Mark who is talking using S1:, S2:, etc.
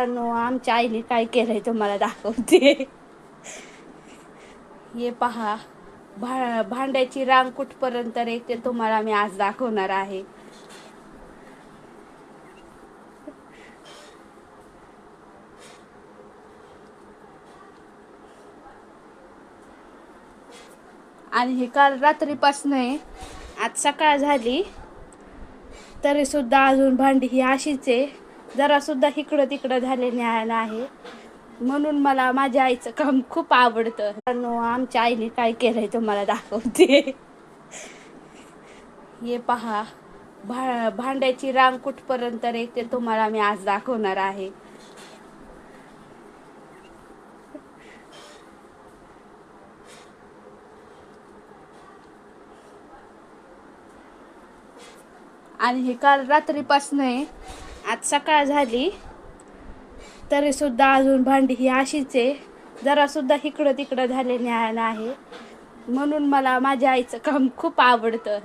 S1: आमच्या आईने काय केलंय तुम्हाला दाखवते. हे पहा, भांड्याची रांग कुठपर्यंत येते तुम्हाला मी आज दाखवणार आहे. आणि हे काल रात्रीपासून आहे, आज सकाळ झाली तरी सुद्धा अजून भांडी ही अशीच आहे. जरा सुद्धा इकडं तिकडं झाले नाही. म्हणून मला माझ्या आईचं काम खूप आवडतं. आमच्या आईने काय केलंय तुम्हाला दाखवते. हे पहा, भांड्याची रांग कुठपर्यंत येते तुम्हाला मी आज दाखवणार आहे. आणि हे काल रात्रीपासून आहे, आज सकाळ झाली तरी सुद्धा अजून भांडी ही अशीच आहे. जरा सुद्धा इकडं तिकडं झाले नाही. म्हणून मला माझ्या आईचं काम खूप आवडतं.